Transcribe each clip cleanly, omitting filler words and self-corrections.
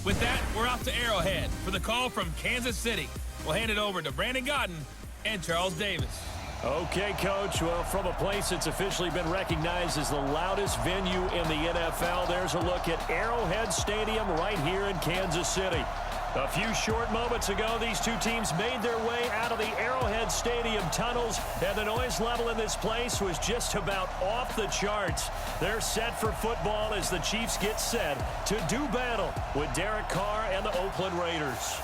With that, we're off to Arrowhead for the call from Kansas City. We'll hand it over to Brandon Gotten and Charles Davis. Okay, Coach. Well, from a place that's officially been recognized as the loudest venue in the NFL, there's a look at Arrowhead Stadium right here in Kansas City. A few short moments ago, these two teams made their way out of the Arrowhead Stadium tunnels, and the noise level in this place was just about off the charts. They're set for football as the Chiefs get set to do battle with Derek Carr and the Oakland Raiders.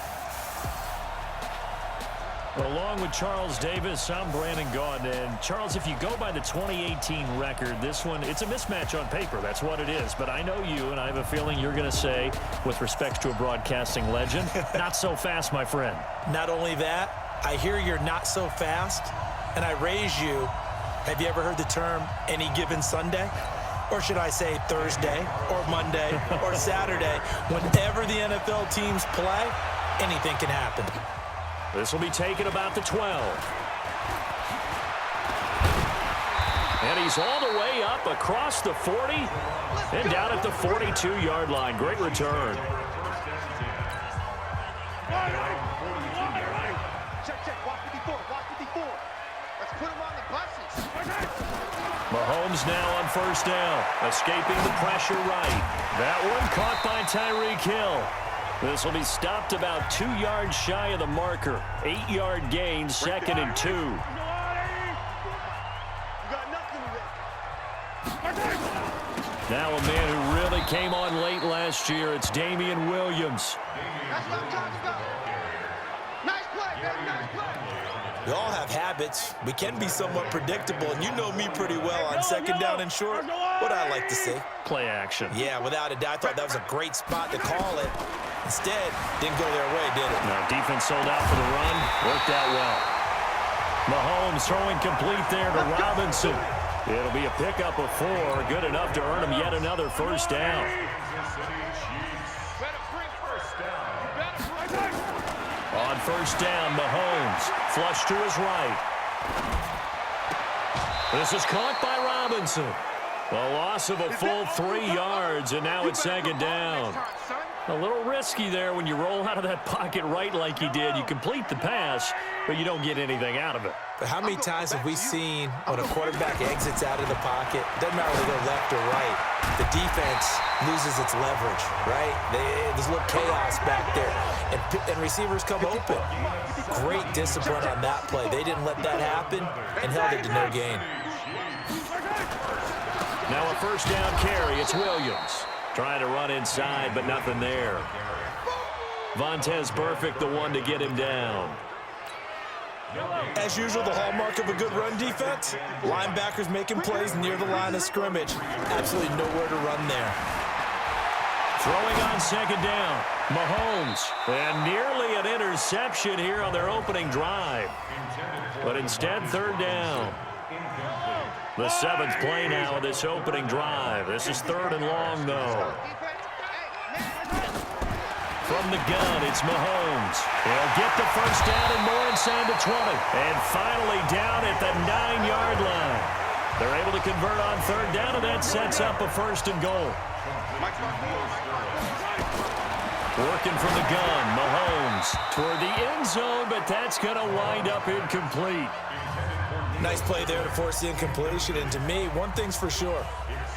Along with Charles Davis, I'm Brandon Gaudin. And Charles, if you go by the 2018 record, this one, it's a mismatch on paper. That's what it is. But I know you, and I have a feeling you're going to say, with respect to a broadcasting legend, not so fast, my friend. Not only that, I hear you're not so fast, and I raise you. Have you ever heard the term any given Sunday? Or should I say Thursday, or Monday, or Saturday? Whenever the NFL teams play, anything can happen. This will be taken about the 12. And he's all the way up across the 40 and down at the 42-yard line. Great return. Mahomes now on first down, escaping the pressure right. That one caught by Tyreek Hill. This will be stopped about 2 yards shy of the marker. 8-yard gain, 2nd and 2. Now a man who really came on late last year, it's Damian Williams. That's what I'm talking about. Nice play, man, nice play. We all have habits. We can be somewhat predictable, and you know me pretty well on second down and short. What I like to see. Play action. Yeah, without a doubt. I thought that was a great spot to call it. Instead, didn't go their way, did it? Now, defense sold out for the run. Worked out well. Mahomes throwing complete there to Robinson. It'll be a pickup of 4. Good enough to earn him yet another first down. On first down, Mahomes. Flush to his right. This is caught by Robinson. A loss of a full 3 yards, and now it's 2nd down. A little risky there when you roll out of that pocket right like he did. You complete the pass, but you don't get anything out of it. But how many times have we seen when a quarterback exits out of the pocket, doesn't matter whether they go left or right, the defense loses its leverage, right? There's a little chaos back there, and receivers come open. Great discipline on that play. They didn't let that happen and held it to no gain. Now a first down carry. It's Williams. Trying to run inside, but nothing there. Vontaze Burfict, the one to get him down. As usual, the hallmark of a good run defense, linebackers making plays near the line of scrimmage. Absolutely nowhere to run there. Throwing on second down, Mahomes. And nearly an interception here on their opening drive. But instead, 3rd down. The 7th play now of this opening drive. This is 3rd and long, though. From the gun, it's Mahomes. He'll get the first down and more inside the 20. And finally down at the 9-yard line. They're able to convert on 3rd down, and that sets up a 1st and goal. Working from the gun, Mahomes toward the end zone, but that's going to wind up incomplete. Nice play there to force the incompletion, and to me, one thing's for sure.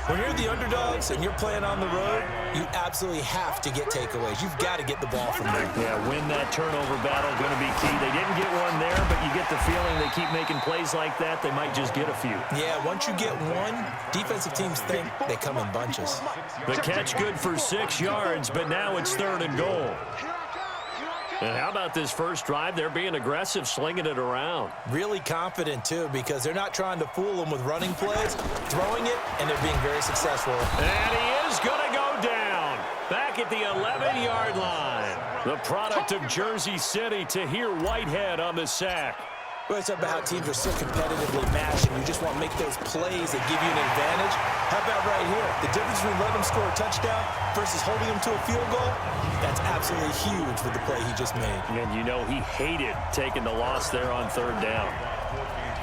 When you're the underdogs and you're playing on the road, you absolutely have to get takeaways. You've got to get the ball from there. Yeah, win that turnover battle, going to be key. They didn't get one there, but you get the feeling they keep making plays like that, they might just get a few. Yeah, once you get one, defensive teams think they come in bunches. The catch good for 6 yards, but now it's 3rd and goal. And how about this first drive? They're being aggressive, slinging it around. Really confident, too, because they're not trying to fool them with running plays, throwing it, and they're being very successful. And he is going to go down back at the 11-yard line. The product of Jersey City, Tahir Whitehead on the sack. Well, it's about how teams are so competitively matched, and you just want to make those plays that give you an advantage. How about right here? The difference between letting them score a touchdown versus holding them to a field goal, that's absolutely huge with the play he just made. And you know he hated taking the loss there on 3rd down.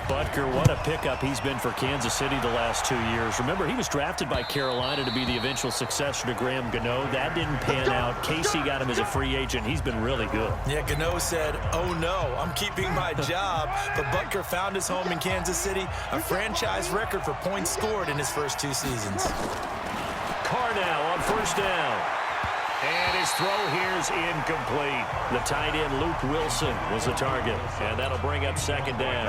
Butker, what a pickup he's been for Kansas City the last 2 years. Remember, he was drafted by Carolina to be the eventual successor to Graham Gano. That didn't pan out. Casey got him as a free agent. He's been really good. Yeah, Gano said, oh no, I'm keeping my job. But Butker found his home in Kansas City, a franchise record for points scored in his first 2 seasons. Carr now on first down. And his throw here's incomplete. The tight end, Luke Wilson, was the target. And that'll bring up second down.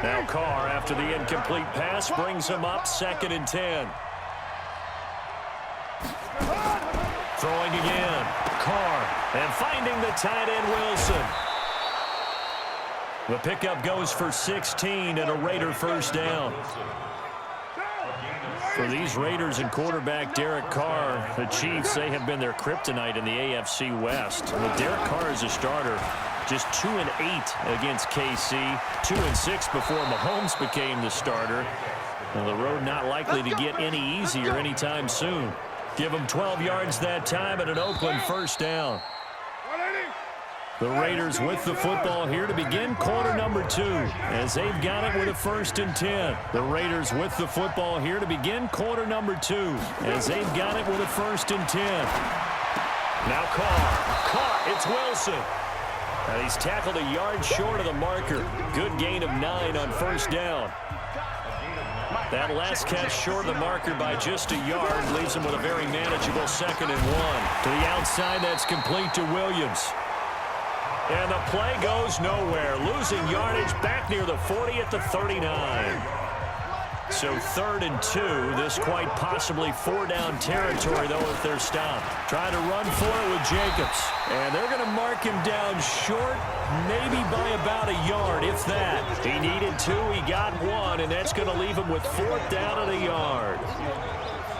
Now Carr, after the incomplete pass, brings him up 2nd and 10. Throwing again. Carr, and finding the tight end, Wilson. The pickup goes for 16 and a Raider first down. For these Raiders and quarterback Derek Carr, the Chiefs, they have been their kryptonite in the AFC West. With Derek Carr as a starter, just 2-8 against KC, 2-6 before Mahomes became the starter. Well, the road not likely to get any easier anytime soon. Give him 12 yards that time and an Oakland first down. The Raiders with the football here to begin quarter number 2 as they've got it with a 1st and 10. The Raiders with the football here to begin quarter number 2 as they've got it with a 1st and 10. Now Carr, it's Wilson. And he's tackled a yard short of the marker. Good gain of 9 on first down. That last catch short of the marker by just a yard leaves him with a very manageable 2nd and 1. To the outside, that's complete to Williams. And the play goes nowhere. Losing yardage back near the 40 at the 39. So 3rd and 2. This quite possibly 4-down territory, though, if they're stopped. Trying to run for it with Jacobs. And they're going to mark him down short, maybe by about a yard, if that. He needed 2. He got 1, and that's going to leave him with 4th down and a yard.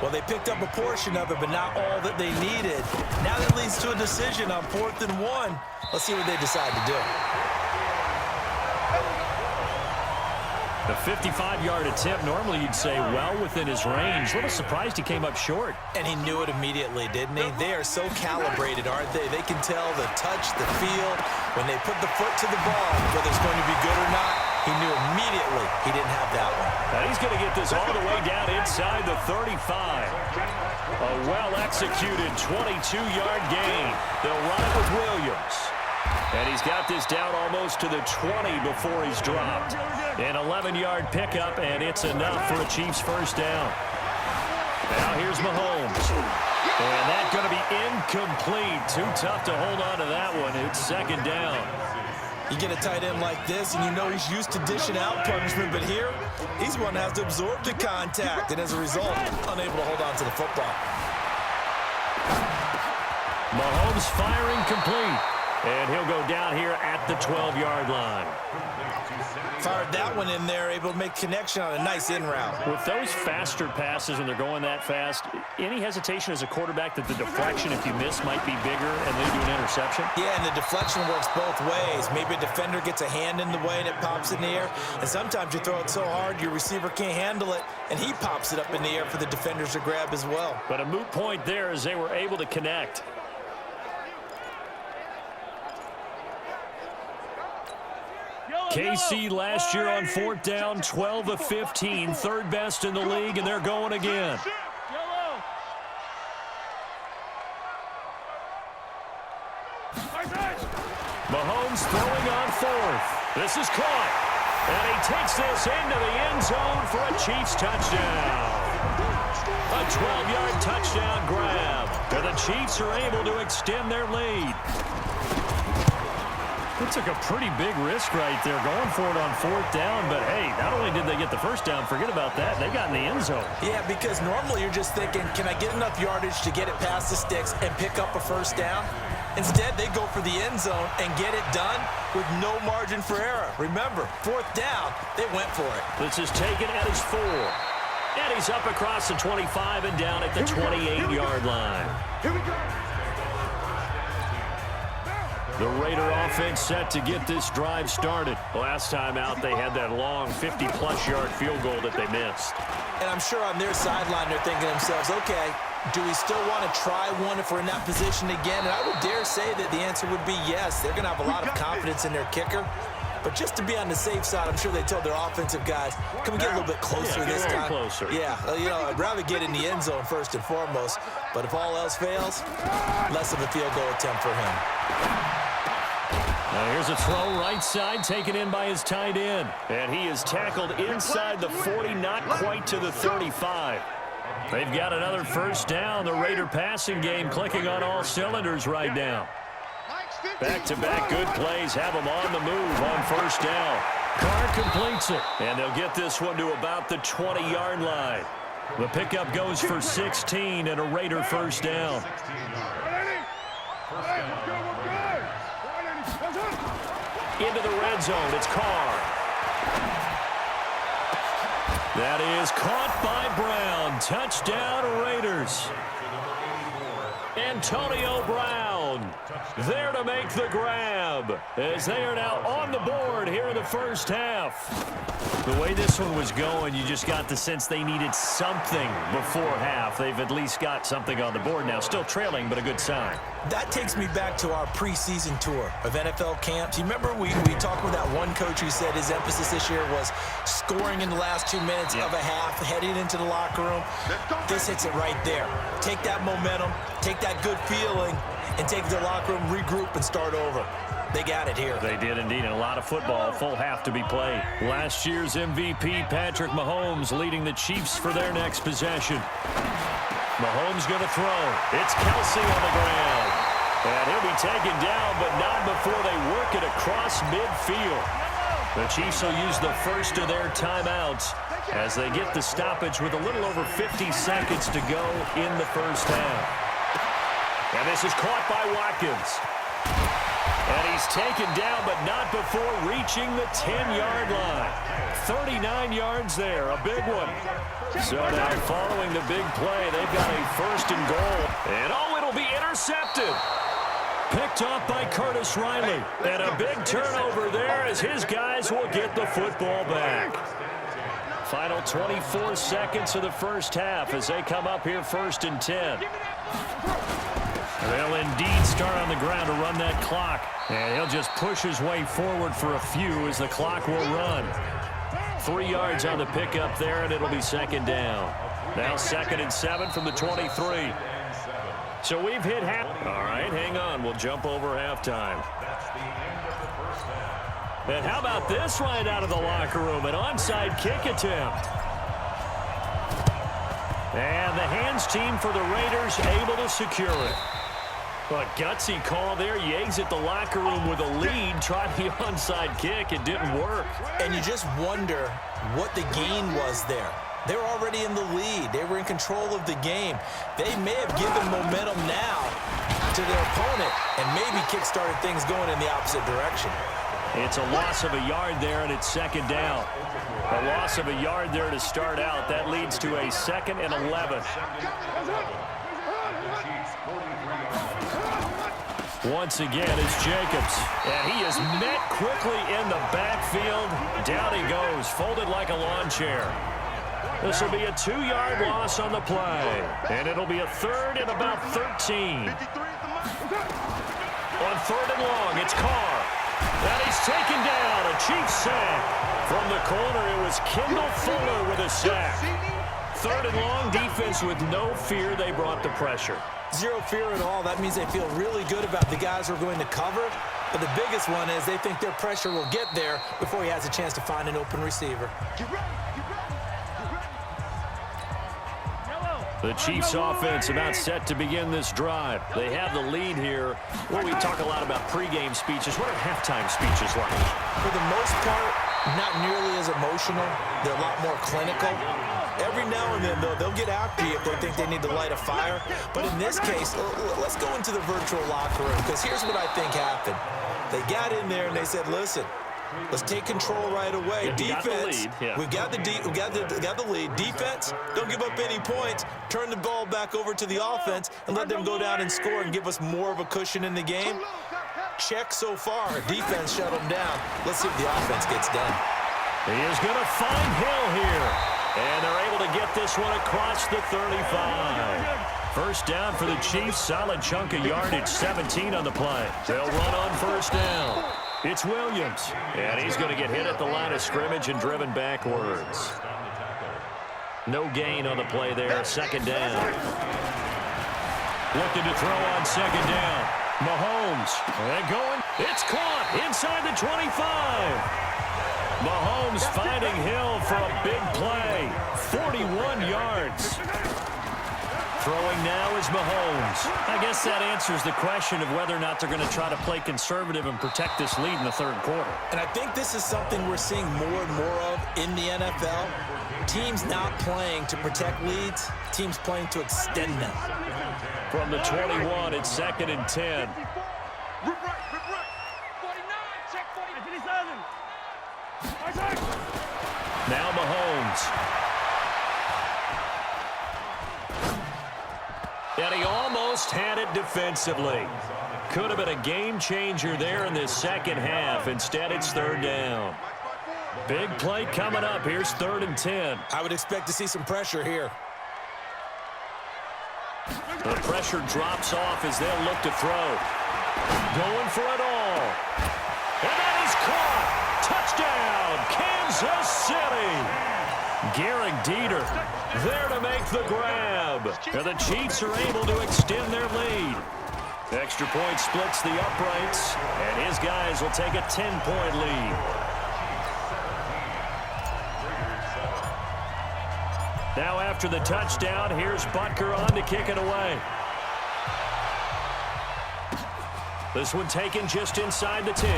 Well, they picked up a portion of it, but not all that they needed. Now that leads to a decision on 4th and 1. Let's see what they decide to do. The 55-yard attempt, normally you'd say well within his range. A little surprised he came up short. And he knew it immediately, didn't he? They are so calibrated, aren't they? They can tell the touch, the feel. When they put the foot to the ball, whether it's going to be good or not, he knew immediately he didn't have that one. And he's going to get this all the way down inside the 35. A well-executed 22-yard gain. They'll run it with Williams. And he's got this down almost to the 20 before he's dropped. An 11-yard pickup, and it's enough for a Chiefs first down. Now here's Mahomes. And that's going to be incomplete. Too tough to hold on to that one. It's 2nd down. You get a tight end like this, and you know he's used to dishing out punishment, but here, he's one that has to absorb the contact, and as a result, unable to hold on to the football. Mahomes firing complete. And he'll go down here at the 12-yard line. Fired that one in there, able to make connection on a nice in route. With those faster passes when they're going that fast, any hesitation as a quarterback that the deflection, if you miss, might be bigger and lead to an interception? Yeah, and the deflection works both ways. Maybe a defender gets a hand in the way and it pops in the air. And sometimes you throw it so hard your receiver can't handle it, and he pops it up in the air for the defenders to grab as well. But a moot point there as they were able to connect. KC last year on 4th down, 12 of 15, 3rd best in the league, and they're going again. Mahomes throwing on 4th. This is caught. And he takes this into the end zone for a Chiefs touchdown. A 12-yard touchdown grab. And the Chiefs are able to extend their lead. It took a pretty big risk right there going for it on 4th down, but hey, not only did they get the first down, forget about that, they got in the end zone. Yeah, because normally you're just thinking, can I get enough yardage to get it past the sticks and pick up a first down? Instead, they go for the end zone and get it done with no margin for error. Remember, 4th down, they went for it. This is taken at his 4. And he's up across the 25 and down at the 28-yard line. Here we go. The Raider offense set to get this drive started. Last time out, they had that long 50-plus yard field goal that they missed. And I'm sure on their sideline, they're thinking to themselves, okay, do we still want to try one if we're in that position again? And I would dare say that the answer would be yes. They're going to have a lot of confidence in their kicker. But just to be on the safe side, I'm sure they told their offensive guys, can we get a little bit closer this time? Closer. Yeah, I'd rather get in the end zone first and foremost. But if all else fails, less of a field goal attempt for him. Now here's a throw right side, taken in by his tight end. And he is tackled inside the 40, not quite to the 35. They've got another first down. The Raider passing game clicking on all cylinders right now. Back-to-back good plays have them on the move on first down. Carr completes it, and they'll get this one to about the 20-yard line. The pickup goes for 16 and a Raider first down. Into the red zone, it's Carr. That is caught by Brown. Touchdown, Raiders. Antonio Brown there to make the grab as they are now on the board here in the first half. The way this one was going, you just got the sense they needed something before half. They've at least got something on the board now. Still trailing, but a good sign. That takes me back to our preseason tour of NFL camps. You remember we talked with that one coach who said his emphasis this year was scoring in the last 2 minutes of a half, heading into the locker room. This hits it right there. Take that momentum, take that good feeling, and take the locker room, regroup, and start over. They got it here. They did indeed, and a lot of football, full half to be played. Last year's MVP, Patrick Mahomes, leading the Chiefs for their next possession. Mahomes going to throw. It's Kelsey on the ground. And he'll be taken down, but not before they work it across midfield. The Chiefs will use the first of their timeouts as they get the stoppage with a little over 50 seconds to go in the first half. And this is caught by Watkins. And he's taken down, but not before reaching the 10-yard line. 39 yards there, a big one. So now following the big play, they've got a first and goal. And it'll be intercepted. Picked off by Curtis Riley. And a big turnover there as his guys will get the football back. Final 24 seconds of the first half as they come up here first and 10. They'll indeed start on the ground to run that clock. And he'll just push his way forward for a few as the clock will run. 3 yards on the pickup there, and it'll be second down. Now 2nd and 7 from the 23. So we've hit half. All right, hang on. We'll jump over halftime. And how about this right out of the locker room? An onside kick attempt. And the hands team for the Raiders able to secure it. A gutsy call there. You exit the locker room with a lead. Tried the onside kick. It didn't work. And you just wonder what the gain was there. They were already in the lead. They were in control of the game. They may have given momentum now to their opponent and maybe kick-started things going in the opposite direction. It's a loss of a yard there, and it's second down. A loss of a yard there to start out. That leads to a 2nd and 11. Once again, it's Jacobs. And he is met quickly in the backfield. Down he goes, folded like a lawn chair. This will be a 2-yard loss on the play. And it'll be a 3rd and about 13. On 3rd and long, it's Carr. And he's taken down. A Chiefs sack. From the corner, it was Kendall Fuller with a sack. 3rd and long, defense with no fear. They brought the pressure. Zero fear at all. That means they feel really good about the guys who are going to cover. But the biggest one is they think their pressure will get there before he has a chance to find an open receiver. The Chiefs offense about set to begin this drive. They have the lead here. Well, we talk a lot about pregame speeches. What are halftime speeches like? For the most part, not nearly as emotional. They're a lot more clinical. Every now and then, though, they'll get after you if they think they need to light a fire. But in this case, let's go into the virtual locker room, because here's what I think happened. They got in there and they said, listen, let's take control right away. Defense, we've got the lead. Defense, don't give up any points. Turn the ball back over to the offense and let them go down and score and give us more of a cushion in the game. Check so far. Defense shut them down. Let's see if the offense gets done. He is going to find Hill here. And they're able to get this one across the 35. First down for the Chiefs. Solid chunk of yardage. 17 on the play. They'll run on first down. It's Williams. And he's going to get hit at the line of scrimmage and driven backwards. No gain on the play there. Second down. Looking to throw on second down. Mahomes. And going. It's caught inside the 25. Mahomes finding Hill for a big play. 41 yards. Throwing now is Mahomes. I guess that answers the question of whether or not they're going to try to play conservative and protect this lead in the third quarter. And I think this is something we're seeing more and more of in the NFL. Teams not playing to protect leads, teams playing to extend them. From the 21, it's second and 10. Now Mahomes. And he almost had it defensively. Could have been a game changer there in this second half. Instead, it's third down. Big play coming up. Here's third and 10. I would expect to see some pressure here. The pressure drops off as they'll look to throw. Going for it all. And that is caught. Touchdown, Kansas City. Garrett Dieter there to make the grab. And the Chiefs are able to extend their lead. Extra point splits the uprights, and his guys will take a 10-point lead. Now after the touchdown, here's Butker on to kick it away. This one taken just inside the 10.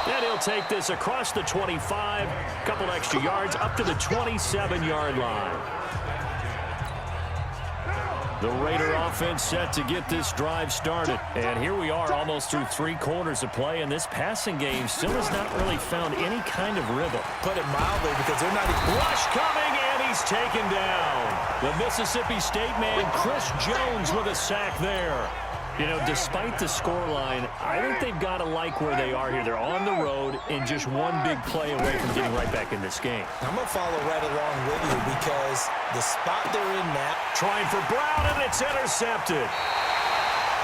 And he'll take this across the 25, couple extra yards up to the 27-yard line. The Raider offense set to get this drive started. And here we are almost through 3 quarters of play, and this passing game still has not really found any kind of rhythm. Put it mildly, because they're not even... Rush coming, and he's taken down. The Mississippi State man, Chris Jones, with a sack there. You know, despite the scoreline, I think they've got to like where they are here. They're on the road and just one big play away from getting right back in this game. I'm going to follow right along with you because the spot they're in now... Trying for Brown, and it's intercepted.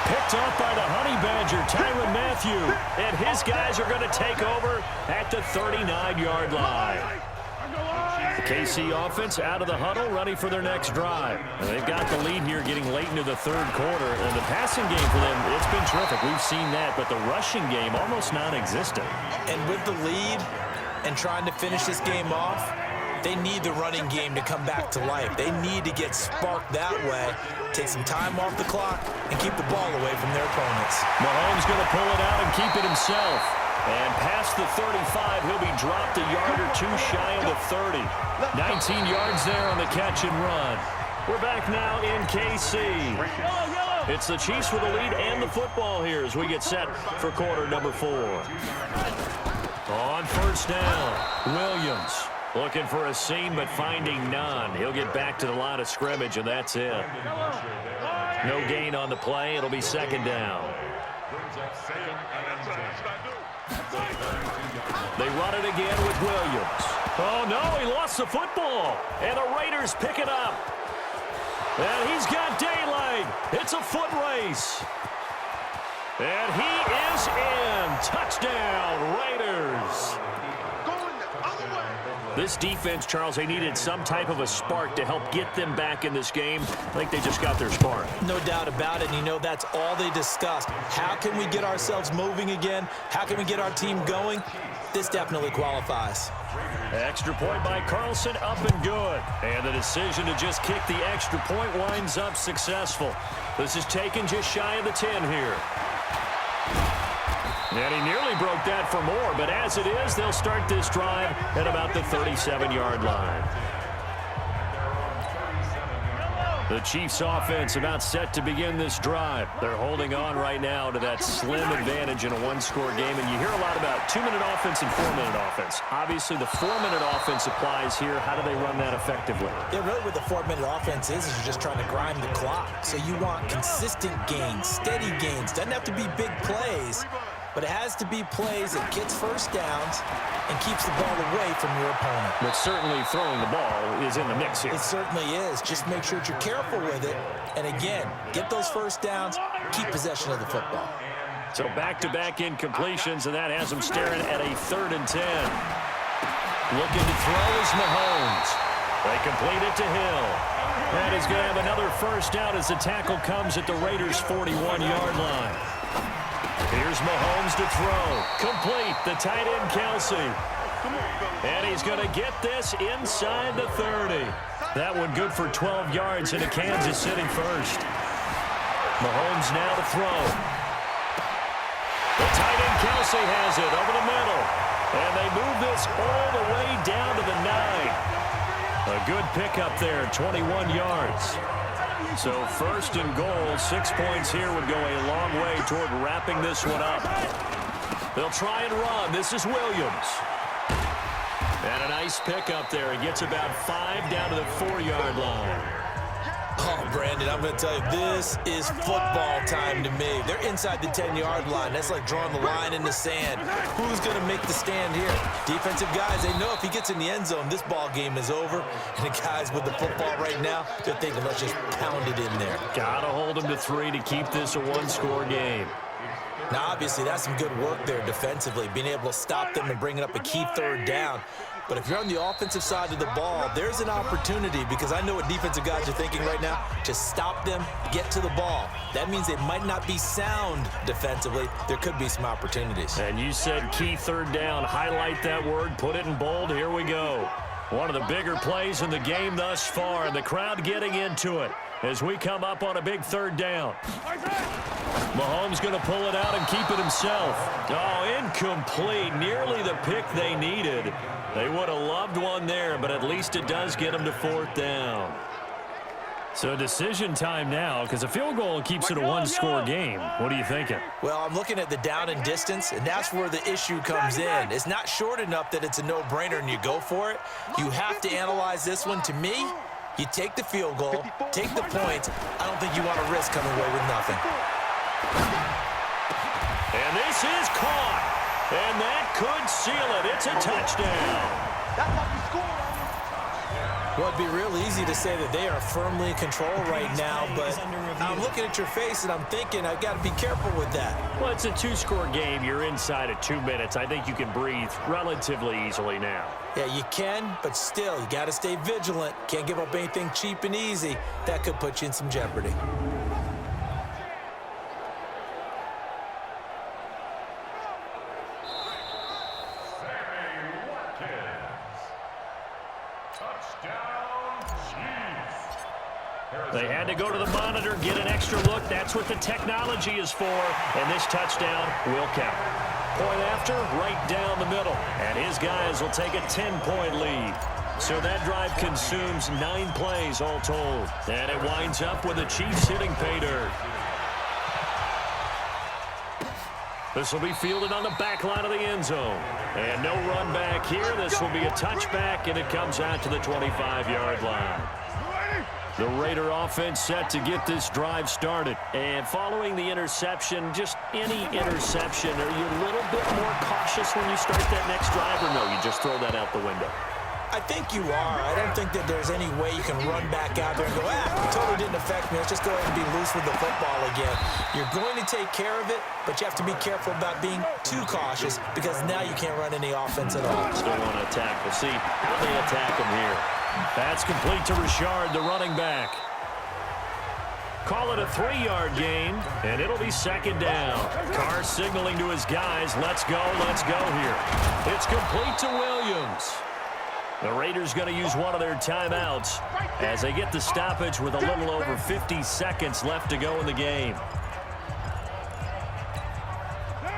Picked up by the Honey Badger, Tyrann Mathieu. And his guys are going to take over at the 39-yard line. The KC offense out of the huddle, ready for their next drive. And they've got the lead here getting late into the third quarter. And the passing game for them, it's been terrific. We've seen that, but the rushing game almost non-existent. And with the lead and trying to finish this game off, they need the running game to come back to life. They need to get sparked that way, take some time off the clock, and keep the ball away from their opponents. Mahomes going to pull it out and keep it himself. And past the 35, he'll be dropped a yard or two shy of the 30. 19 yards there on the catch and run. We're back now in KC. It's the Chiefs with the lead and the football here as we get set for quarter number 4. On first down, Williams looking for a seam but finding none. He'll get back to the line of scrimmage, and that's it. No gain on the play. It'll be second down. They run it again with Williams. Oh, no, he lost the football. And the Raiders pick it up. And he's got daylight. It's a foot race. And he is in. Touchdown, Raiders. This defense, Charles, they needed some type of a spark to help get them back in this game. I think they just got their spark. No doubt about it. And you know, that's all they discussed. How can we get ourselves moving again? How can we get our team going? This definitely qualifies. Extra point by Carlson, up and good. And the decision to just kick the extra point winds up successful. This is taken just shy of the 10 here. And he nearly broke that for more, but as it is, they'll start this drive at about the 37-yard line. The Chiefs offense about set to begin this drive. They're holding on right now to that slim advantage in a one-score game, and you hear a lot about 2-minute offense and 4-minute offense. Obviously, the 4-minute offense applies here. How do they run that effectively? Yeah, really what the 4-minute offense is you're just trying to grind the clock. So you want consistent gains, steady gains. Doesn't have to be big plays, but it has to be plays that gets first downs and keeps the ball away from your opponent. But certainly throwing the ball is in the mix here. It certainly is. Just make sure that you're careful with it. And again, get those first downs, keep possession of the football. So back-to-back incompletions, and that has him staring at a 3rd and 10. Looking to throw is Mahomes. They complete it to Hill. And he's going to have another first down as the tackle comes at the Raiders' 41-yard line. Here's Mahomes to throw. Complete, the tight end Kelsey. And he's going to get this inside the 30. That one good for 12 yards into Kansas City first. Mahomes now to throw. The tight end Kelsey has it over the middle. And they move this all the way down to the 9. A good pickup there, 21 yards. So 1st and goal, 6 points here would go a long way toward wrapping this one up. They'll try and run. This is Williams. And a nice pickup there. He gets about 5 down to the 4-yard line. Oh, Brandon, I'm going to tell you, this is football time to me. They're inside the 10-yard line. That's like drawing the line in the sand. Who's going to make the stand here? Defensive guys, they know if he gets in the end zone, this ball game is over. And the guys with the football right now, they're thinking, let's just pound it in there. Got to hold them to 3 to keep this a 1-score game. Now, obviously, that's some good work there defensively, being able to stop them and bringing up a key 3rd down. But if you're on the offensive side of the ball, there's an opportunity, because I know what defensive guys are thinking right now. Just stop them, get to the ball. That means they might not be sound defensively. There could be some opportunities. And you said key 3rd down. Highlight that word, put it in bold. Here we go. One of the bigger plays in the game thus far, and the crowd getting into it as we come up on a big 3rd down. Mahomes going to pull it out and keep it himself. Oh, incomplete. Nearly the pick they needed. They would have loved one there, but at least it does get them to 4th down. So decision time now, because a field goal keeps it a 1-score game. What are you thinking? Well, I'm looking at the down and distance, and that's where the issue comes in. It's not short enough that it's a no-brainer and you go for it. You have to analyze this one. To me, you take the field goal, take the points. I don't think you want to risk coming away with nothing. And this is caught. And that could seal it. It's a touchdown. That's how you score. Well, it'd be real easy to say that they are firmly in control right now, but I'm looking at your face and I'm thinking I've got to be careful with that. Well, it's a 2-score game. You're inside of 2 minutes. I think you can breathe relatively easily now. Yeah, you can, but still, you got to stay vigilant. Can't give up anything cheap and easy. That could put you in some jeopardy. They had to go to the monitor, get an extra look. That's what the technology is for. And this touchdown will count. Point after, right down the middle. And his guys will take a 10-point lead. So that drive consumes 9 plays all told. And it winds up with the Chiefs hitting pay dirt. This will be fielded on the back line of the end zone. And no run back here. This will be a touchback, and it comes out to the 25-yard line. The Raider offense set to get this drive started. And following the interception, just any interception, are you a little bit more cautious when you start that next drive, or no, you just throw that out the window? I think you are. I don't think that there's any way you can run back out there and go, it totally didn't affect me. Let's just go ahead and be loose with the football again. You're going to take care of it, but you have to be careful about being too cautious, because now you can't run any offense at all. Still want to attack. We'll see how they attack him here. That's complete to Richard, the running back. Call it a 3-yard gain, and it'll be 2nd down. Carr signaling to his guys, let's go here. It's complete to Williams. The Raiders going to use one of their timeouts as they get the stoppage with a little over 50 seconds left to go in the game.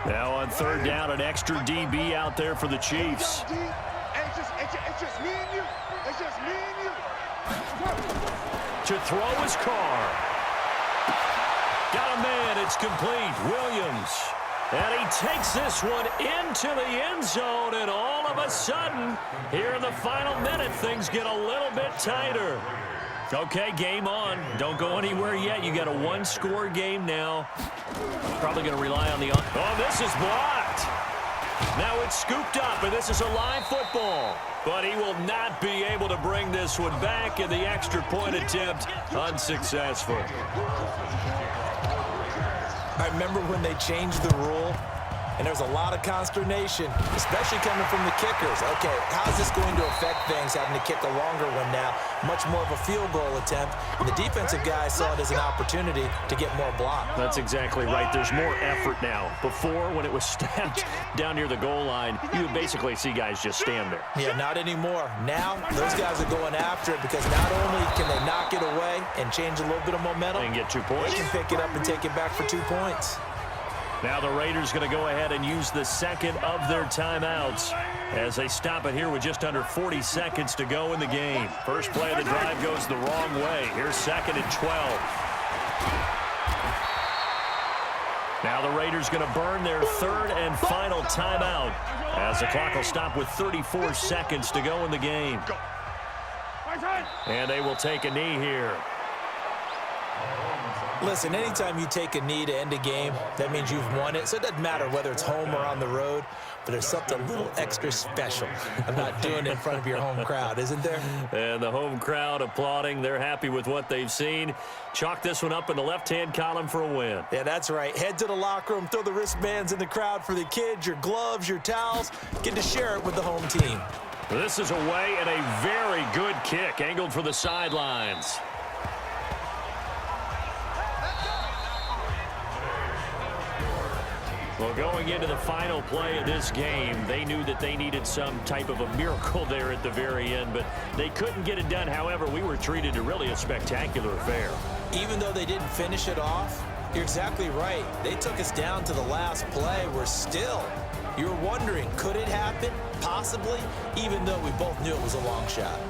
Now on 3rd down, an extra DB out there for the Chiefs. It's just me and you. It's just me and you. To throw is Carr. Got a man. It's complete. Williams. And he takes this one into the end zone, and all of a sudden, here in the final minute, things get a little bit tighter. Okay, game on. Don't go anywhere yet. You got a 1-score game now. Probably going to rely on the... Oh, this is blocked. Now it's scooped up, and this is a live football. But he will not be able to bring this one back, and the extra point attempt unsuccessful. I remember when they changed the rule, and there was a lot of consternation, especially coming from the kickers. Okay, how's this going to affect things, having to kick a longer one now, much more of a field goal attempt, and the defensive guys saw it as an opportunity to get more block. That's exactly right. There's more effort now. Before, when it was snapped down near the goal line, you would basically see guys just stand there. Yeah, not anymore. Now, those guys are going after it because not only can they knock it away and change a little bit of momentum, And get 2 points. they can pick it up and take it back for 2 points. Now the Raiders going to go ahead and use the second of their timeouts as they stop it here with just under 40 seconds to go in the game. First play of the drive goes the wrong way. Here's 2nd and 12. Now the Raiders going to burn their 3rd and final timeout as the clock will stop with 34 seconds to go in the game. And they will take a knee here. Listen, anytime you take a knee to end a game, that means you've won it. So it doesn't matter whether it's home or on the road, but there's something a little extra special about doing it in front of your home crowd, isn't there? And the home crowd applauding. They're happy with what they've seen. Chalk this one up in the left-hand column for a win. Yeah, that's right. Head to the locker room, throw the wristbands in the crowd for the kids, your gloves, your towels. Get to share it with the home team. This is away and a very good kick, angled for the sidelines. Well, going into the final play of this game, they knew that they needed some type of a miracle there at the very end, but they couldn't get it done. However, we were treated to really a spectacular affair. Even though they didn't finish it off, you're exactly right. They took us down to the last play. We're still, you were wondering, could it happen? Possibly, even though we both knew it was a long shot.